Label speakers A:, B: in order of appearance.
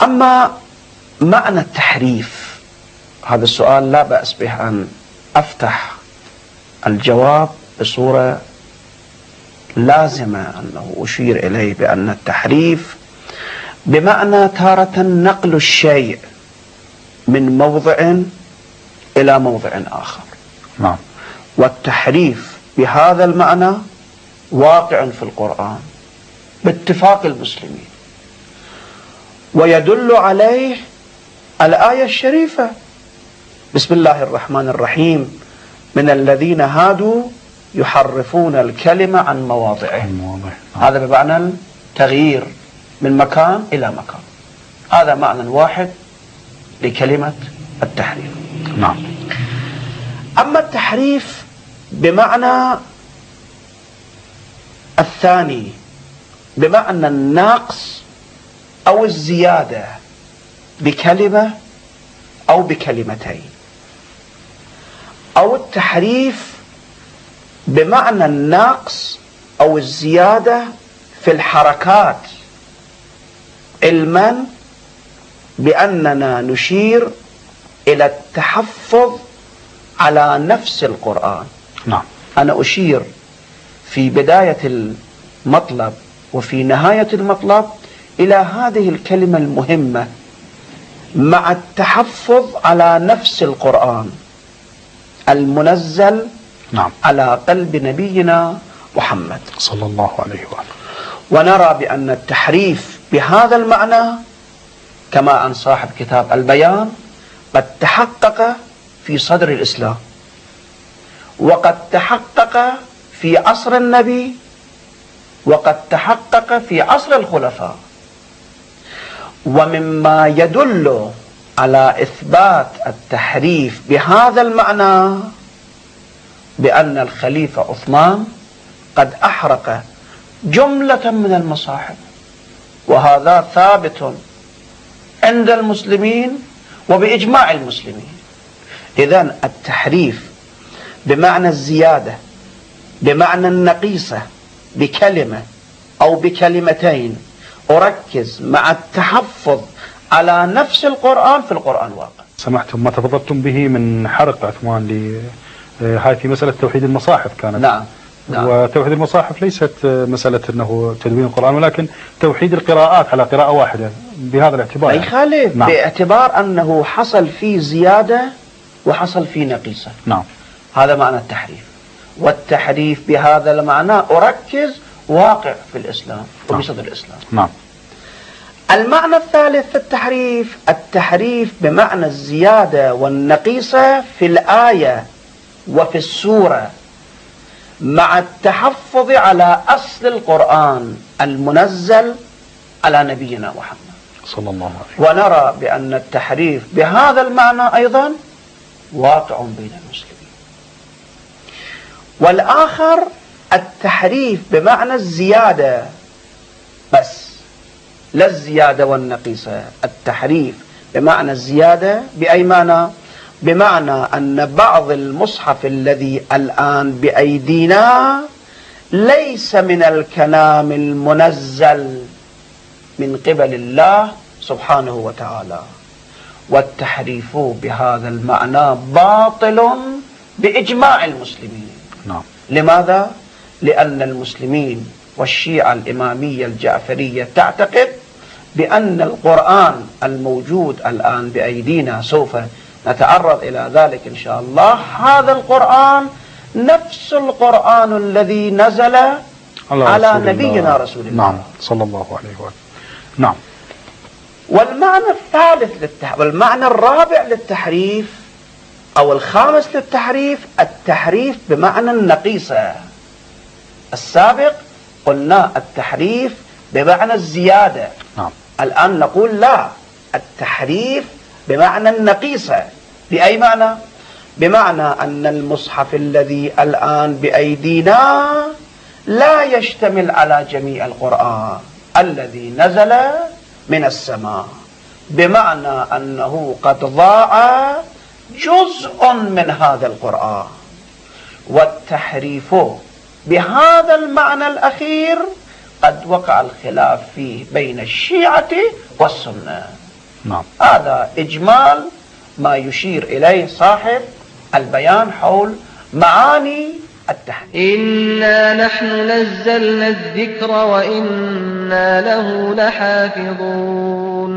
A: أما معنى التحريف، هذا السؤال لا بأس به أن أفتح الجواب بصورة لازمة، أنه أشير إليه بأن التحريف بمعنى تارة نقل الشيء من موضع إلى موضع آخر.
B: نعم.
A: والتحريف بهذا المعنى واقع في القرآن باتفاق المسلمين، ويدل عليه الآية الشريفة: بسم الله الرحمن الرحيم، من الذين هادوا يحرفون الكلمة عن مواضعه. هذا بمعنى التغيير من مكان إلى مكان، هذا معنى واحد لكلمة التحريف.
B: نعم.
A: أما التحريف بمعنى الثاني، بمعنى النقص أو الزيادة بكلمة أو بكلمتين، أو التحريف بمعنى النقص أو الزيادة في الحركات، علما بأننا نشير إلى التحفظ على نفس القرآن.
B: نعم.
A: أنا أشير في بداية المطلب وفي نهاية المطلب إلى هذه الكلمة المهمة: مع التحفظ على نفس القرآن المنزل
B: نعم.
A: على قلب نبينا محمد
B: صلى الله عليه وآله.
A: ونرى بأن التحريف بهذا المعنى كما عن صاحب كتاب البيان قد تحقق في صدر الإسلام، وقد تحقق في عصر النبي، وقد تحقق في عصر الخلفاء. ومما يدل على إثبات التحريف بهذا المعنى بأن الخليفة عثمان قد أحرق جملة من المصاحف، وهذا ثابت عند المسلمين وبإجماع المسلمين. إذن التحريف بمعنى الزيادة، بمعنى النقيصة بكلمة أو بكلمتين، أركز مع التحفظ على نفس القرآن في القرآن واقع.
B: سمعتم ما تفضلتم به من حرق عثمان هاي في مسألة توحيد المصاحف كانت.
A: نعم. نعم.
B: وتوحيد المصاحف ليست مسألة أنه تدوين القرآن، ولكن توحيد القراءات على قراءة واحدة بهذا الاعتبار.
A: أي خالف. نعم. باعتبار أنه حصل فيه زيادة وحصل فيه نقيصة.
B: نعم.
A: هذا معنى التحريف. والتحريف بهذا المعنى أركز واقع في الإسلام وبصدر الإسلام.
B: نعم.
A: المعنى الثالث في التحريف، التحريف بمعنى الزيادة والنقيصة في الآية وفي السورة، مع التحفظ على أصل القرآن المنزل على نبينا محمد
B: صلى الله عليه وسلم.
A: ونرى بأن التحريف بهذا المعنى أيضا واقع بين المسلمين. والآخر التحريف بمعنى الزيادة بس، لا الزيادة والنقيصة، التحريف بمعنى الزيادة بأي معنى؟ بمعنى أن بعض المصحف الذي الآن بأيدينا ليس من الكلام المنزل من قبل الله سبحانه وتعالى، والتحريف بهذا المعنى باطل بإجماع المسلمين.
B: نعم.
A: لماذا؟ لأن المسلمين والشيعة الإمامية الجعفرية تعتقد بأن القرآن الموجود الآن بأيدينا، سوف نتعرض إلى ذلك إن شاء الله، هذا القرآن نفس القرآن الذي نزل على نبينا رسول الله.
B: نعم صلى الله عليه وسلم. نعم.
A: والمعنى الثالث والمعنى الرابع للتحريف أو الخامس للتحريف، التحريف بمعنى النقيصة. السابق قلنا التحريف بمعنى الزيادة.
B: نعم.
A: الآن نقول لا، التحريف بمعنى النقيصة. بأي معنى؟ بمعنى أن المصحف الذي الآن بأيدينا لا يشتمل على جميع القرآن الذي نزل من السماء، بمعنى أنه قد ضاع جزء من هذا القرآن. والتحريف بهذا المعنى الأخير قد وقع الخلاف فيه بين الشيعة والسنة.
B: نعم.
A: هذا إجمال ما يشير إليه صاحب البيان حول معاني التحريف.
C: إنا نحن نزلنا الذكر وإنا له لحافظون.